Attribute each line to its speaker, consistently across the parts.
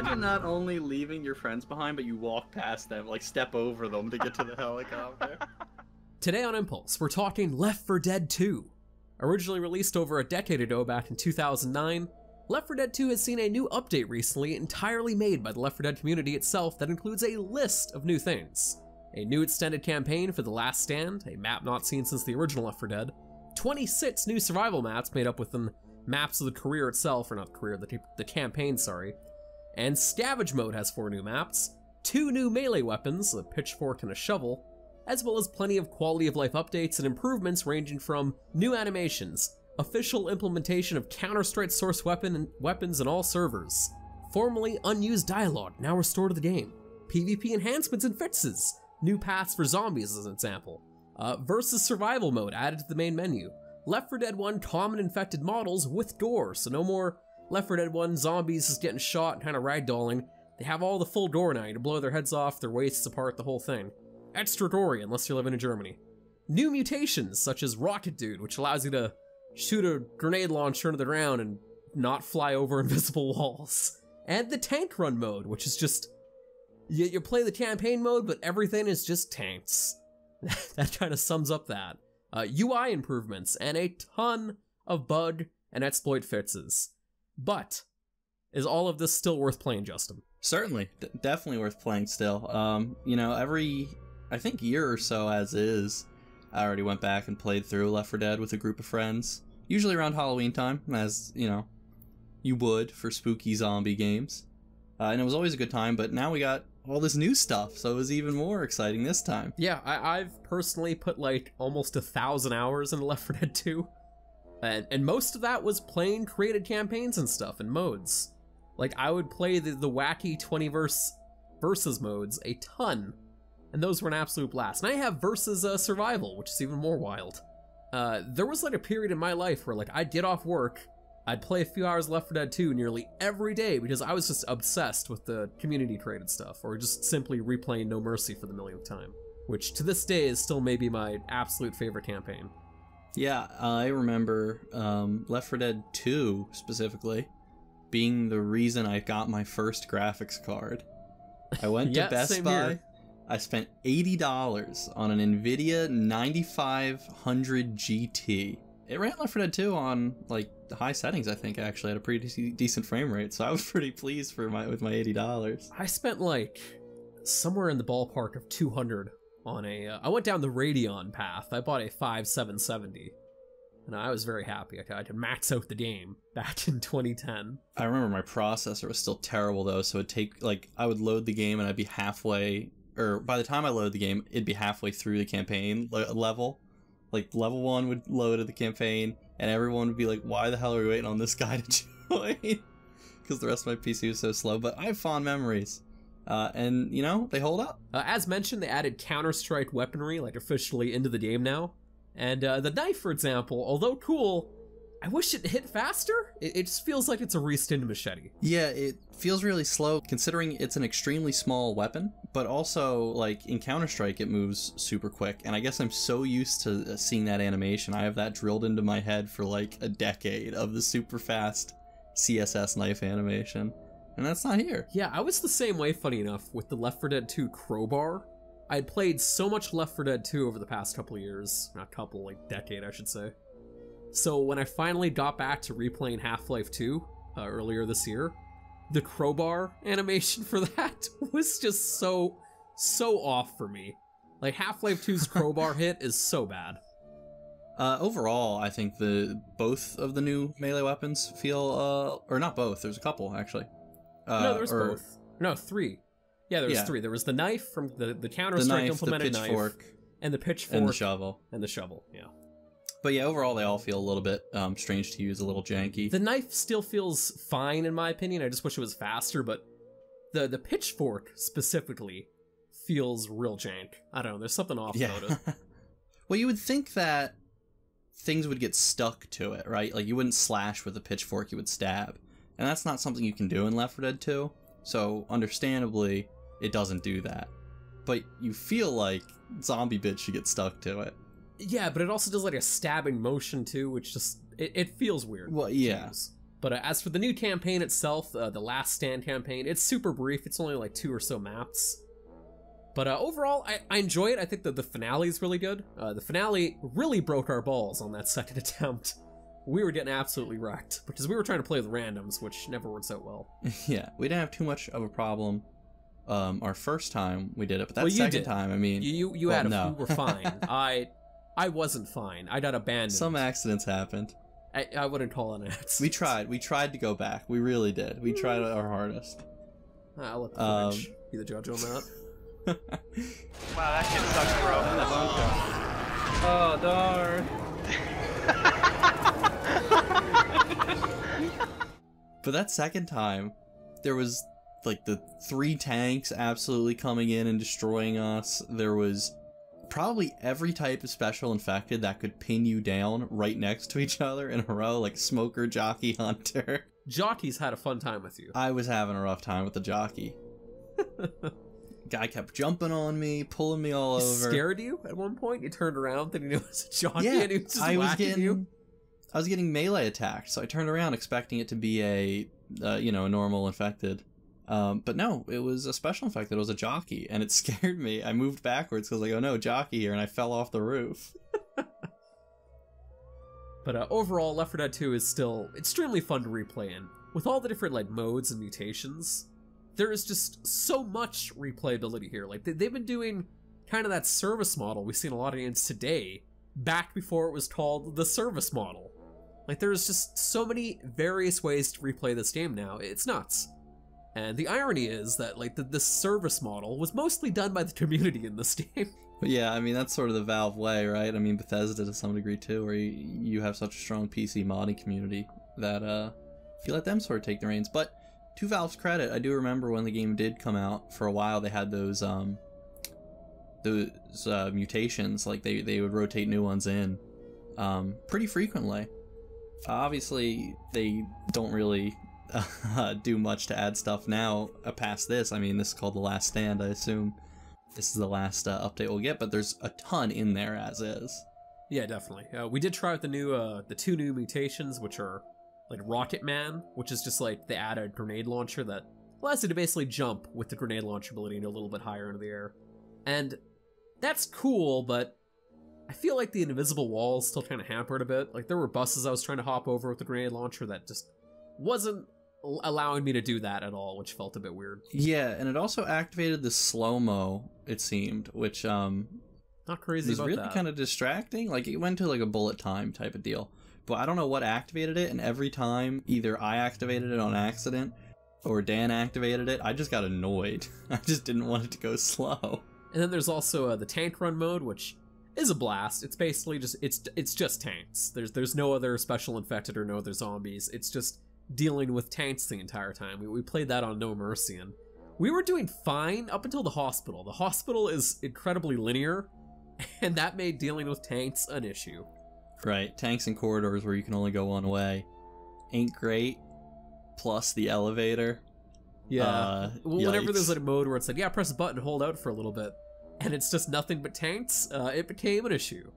Speaker 1: imagine not only leaving your friends behind, but you walk past them, like step over them to get to the helicopter.
Speaker 2: Today on Impulse, we're talking Left 4 Dead 2. Originally released over a decade ago back in 2009, Left 4 Dead 2 has seen a new update recently entirely made by the Left 4 Dead community itself that includes a list of new things. A new extended campaign for The Last Stand, a map not seen since the original Left 4 Dead, 26 new survival maps made up within maps of the career itself, or not the career, the campaign, sorry. And Scavenge Mode has 4 new maps, 2 new melee weapons, a pitchfork and a shovel, as well as plenty of quality of life updates and improvements ranging from new animations, official implementation of Counter-Strike source weapons in all servers, formerly unused dialogue now restored to the game, PvP enhancements and fixes, new paths for zombies as an example, versus survival mode added to the main menu, Left 4 Dead 1 common infected models with doors, so no more Left 4 Dead 1 zombies just getting shot and kind of ragdolling. They have all the full door now to blow their heads off, their waists apart, the whole thing. Extra doory unless you're living in Germany. New mutations such as Rocket Dude, which allows you to shoot a grenade launcher into the ground and not fly over invisible walls. And the tank run mode, which is just, you play the campaign mode, but everything is just tanks. That kind of sums up that. UI improvements, and a ton of bug and exploit fixes. But, is all of this still worth playing, Justin?
Speaker 1: Certainly. Definitely worth playing still. You know, every, I think, year or so as is, I already went back and played through Left 4 Dead with a group of friends. Usually around Halloween time, as, you know, you would for spooky zombie games. And it was always a good time, but now we got all this new stuff, so it was even more exciting this time.
Speaker 2: Yeah, I've personally put like almost 1,000 hours into Left 4 Dead 2. And most of that was playing created campaigns and stuff and modes. Like, I would play the wacky 20 versus modes a ton, and those were an absolute blast. And I have versus survival, which is even more wild. There was like a period in my life where like I'd get off work, I'd play a few hours Left 4 Dead 2 nearly every day because I was just obsessed with the community created stuff, or just simply replaying No Mercy for the millionth time, which to this day is still maybe my absolute favorite campaign.
Speaker 1: Yeah, I remember Left 4 Dead 2 specifically being the reason I got my first graphics card. I went to Best Buy. Here. I spent $80 on an NVIDIA 9500 GT. It ran Left 4 Dead 2 on like the high settings, I think, actually had a pretty decent frame rate, so I was pretty pleased with my $80.
Speaker 2: I spent like somewhere in the ballpark of 200 on a, I went down the Radeon path. I bought a 5770, and I was very happy. I could max out the game back in 2010.
Speaker 1: I remember my processor was still terrible though, so it'd take, like, I would load the game and I'd be halfway, or by the time I loaded the game, it'd be halfway through the campaign level. Like, level 1 would load at the campaign, and everyone would be like, why the hell are we waiting on this guy to join? Because the rest of my PC was so slow, but I have fond memories. And, you know, they hold up.
Speaker 2: As mentioned, they added Counter-Strike weaponry, like, officially into the game now. And the knife, for example, although cool, I wish it hit faster. It just feels like it's a reskinned machete.
Speaker 1: Yeah, it feels really slow, considering it's an extremely small weapon, but also, like, in Counter-Strike, it moves super quick. And I guess I'm so used to seeing that animation. I have that drilled into my head for, like, a decade of the super fast CSS knife animation. And that's not here.
Speaker 2: Yeah, I was the same way, funny enough, with the Left 4 Dead 2 crowbar. I'd played so much Left 4 Dead 2 over the past couple of years. Not couple, like decade, I should say. So when I finally got back to replaying Half-Life 2 earlier this year, the crowbar animation for that was just so off for me. Like, Half-Life 2's crowbar hit is so bad.
Speaker 1: Overall, I think both of the new melee weapons feel, or not both, there's a couple, actually.
Speaker 2: No, there's both. No, 3. Yeah, there was 3. There was the knife from the Counter-Strike implemented
Speaker 1: the pitchfork,
Speaker 2: knife, and the pitchfork,
Speaker 1: and the shovel.
Speaker 2: Yeah.
Speaker 1: But yeah, overall they all feel a little bit strange to use, a little janky.
Speaker 2: The knife still feels fine in my opinion. I just wish it was faster, but the pitchfork specifically feels real jank. I don't know, there's something off about it.
Speaker 1: Well, you would think that things would get stuck to it, right? Like, you wouldn't slash with a pitchfork, you would stab. And that's not something you can do in Left 4 Dead 2, so understandably, it doesn't do that. But you feel like zombie bits should get stuck to it.
Speaker 2: Yeah, but it also does like a stabbing motion too, which just, it feels weird.
Speaker 1: Well, yeah.
Speaker 2: But as for the new campaign itself, the Last Stand campaign, it's super brief. It's only like 2 or so maps. But overall, I enjoy it. I think that the finale is really good. The finale really broke our balls on that second attempt. We were getting absolutely wrecked, because we were trying to play with randoms, which never works out well.
Speaker 1: Yeah, we didn't have too much of a problem our first time we did it, but that second time, I mean...
Speaker 2: You had you were fine. I wasn't fine. I got abandoned.
Speaker 1: Some accidents happened.
Speaker 2: I wouldn't call it an accident.
Speaker 1: We tried to go back. We really did. We tried our hardest.
Speaker 2: I'll let the footage be the judge on that.
Speaker 3: Wow, that kid sucks, bro.
Speaker 1: Oh, darn. But that second time, there was like the 3 tanks absolutely coming in and destroying us. There was probably every type of special infected that could pin you down right next to each other in a row, like Smoker, Jockey, Hunter.
Speaker 2: Jockey's had a fun time with you.
Speaker 1: I was having a rough time with the Jockey. Guy kept jumping on me, pulling me all over.
Speaker 2: Scared you at one point? You turned around thinking it was a Jockey and he was just whacking you?
Speaker 1: I was getting melee attacked, so I turned around expecting it to be a normal infected. But no, it was a special infected. It was a Jockey, and it scared me. I moved backwards because I was like, oh no, Jockey here, and I fell off the roof.
Speaker 2: But overall, Left 4 Dead 2 is still extremely fun to replay in. With all the different like modes and mutations, there is just so much replayability here. Like they've been doing kind of that service model we've seen a lot of games today, back before it was called the service model. Like there's just so many various ways to replay this game now. It's nuts. And the irony is that like the service model was mostly done by the community in this game.
Speaker 1: But yeah, I mean, that's sort of the Valve way, right? I mean, Bethesda to some degree too, where you have such a strong PC modding community that if you let them sort of take the reins. But to Valve's credit, I do remember when the game did come out, for a while they had those mutations, like they would rotate new ones in pretty frequently. Obviously, they don't really do much to add stuff now past this. I mean, this is called The Last Stand, I assume. This is the last update we'll get, but there's a ton in there as is.
Speaker 2: Yeah, definitely. We did try out the 2 new mutations, which are like Rocket Man, which is just like they add a grenade launcher that allows you to basically jump with the grenade launcher ability and a little bit higher into the air. And that's cool, but I feel like the invisible wall is still kind of hampered a bit. Like there were buses I was trying to hop over with the grenade launcher that just wasn't allowing me to do that at all, which felt a bit weird.
Speaker 1: Yeah, and it also activated the slow-mo, it seemed, which
Speaker 2: not crazy
Speaker 1: was
Speaker 2: about
Speaker 1: really
Speaker 2: that.
Speaker 1: kind of distracting. Like it went to like a bullet time type of deal, but I don't know what activated it, and every time either I activated it on accident or Dan activated it, I just got annoyed. I just didn't want it to go slow.
Speaker 2: And then there's also the tank run mode, which is a blast. It's basically just it's just tanks. There's no other special infected or no other zombies. It's just dealing with tanks the entire time. We played that on No Mercy, and we were doing fine up until the hospital. The hospital is incredibly linear, and that made dealing with tanks an issue.
Speaker 1: Right, tanks and corridors where you can only go one way ain't great. Plus the elevator.
Speaker 2: Yeah. Whenever there's a mode where it's like, yeah, press a button, hold out for a little bit, and it's just nothing but tanks, it became an issue.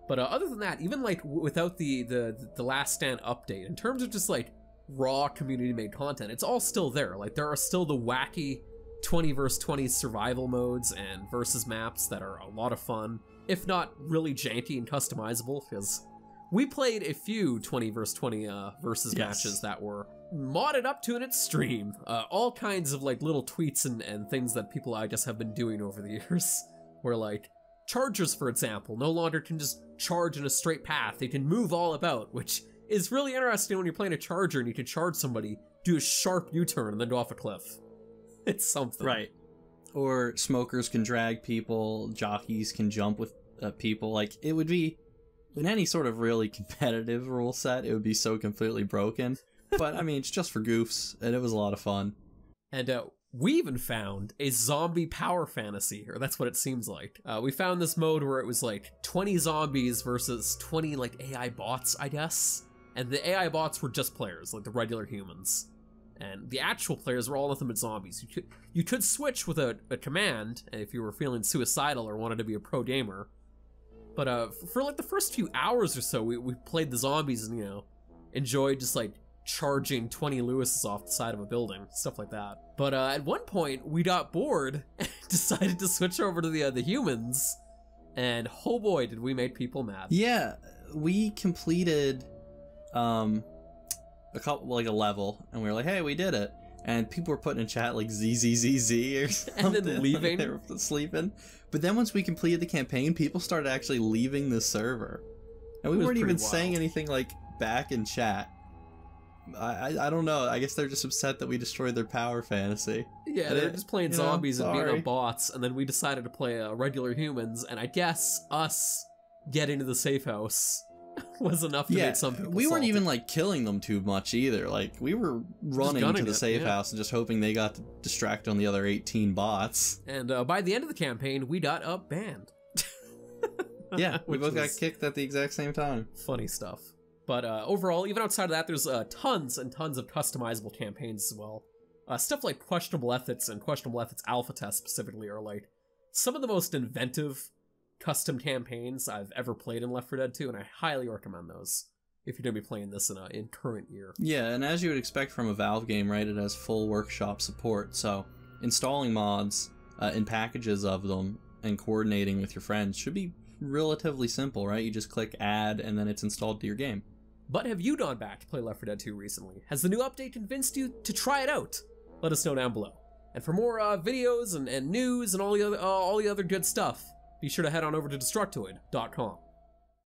Speaker 2: But other than that, even like without the Last Stand update, in terms of just like raw community made content, it's all still there. Like there are still the wacky 20 vs 20 survival modes and versus maps that are a lot of fun, if not really janky and customizable, because we played a few 20 vs 20 versus matches that were modded up to an extreme. All kinds of like little tweets and things that people I guess have been doing over the years, where like chargers, for example, no longer can just charge in a straight path. They can move all about, which is really interesting when you're playing a charger and you can charge somebody, do a sharp U-turn, and then go off a cliff. It's something.
Speaker 1: Right. Or smokers can drag people, jockeys can jump with people. Like, it would be, in any sort of really competitive rule set, it would be so completely broken. But, I mean, it's just for goofs, and it was a lot of fun.
Speaker 2: And we even found a zombie power fantasy, or that's what it seems like. We found this mode where it was like 20 zombies versus 20 like AI bots, I guess. And the AI bots were just players, like the regular humans. And the actual players were all nothing but zombies. You could switch with a command if you were feeling suicidal or wanted to be a pro gamer. But for like the first few hours or so, we played the zombies and, you know, enjoyed just like charging 20 Lewises off the side of a building, stuff like that. But at one point, we got bored and decided to switch over to the humans, and oh boy, did we make people mad.
Speaker 1: Yeah, we completed a level, and we were like, hey, we did it. And people were putting in chat like ZZZZ or something.
Speaker 2: And then leaving.
Speaker 1: They were sleeping. But then once we completed the campaign, people started actually leaving the server. And we weren't even saying anything like back in chat. I don't know. I guess they're just upset that we destroyed their power fantasy.
Speaker 2: Yeah, they're just playing zombies and beating up bots, and then we decided to play regular humans, and I guess us getting to the safe house was enough to make some people
Speaker 1: we weren't
Speaker 2: salty.
Speaker 1: even like killing them too much either. Like we were running to the safe house and just hoping they got distracted on the other 18 bots.
Speaker 2: And by the end of the campaign, we got banned.
Speaker 1: Yeah, we both got kicked at the exact same time.
Speaker 2: Funny stuff. But overall, even outside of that, there's tons and tons of customizable campaigns as well. Stuff like Questionable Ethics and Questionable Ethics Alpha Test specifically are like some of the most inventive custom campaigns I've ever played in Left 4 Dead 2, and I highly recommend those if you're going to be playing this in current year.
Speaker 1: Yeah, and as you would expect from a Valve game, right, it has full workshop support, so installing mods in packages of them and coordinating with your friends should be relatively simple, right? You just click add and then it's installed to your game.
Speaker 2: But have you gone back to play Left 4 Dead 2 recently? Has the new update convinced you to try it out? Let us know down below. And for more videos and news and all the other good stuff, be sure to head on over to Destructoid.com.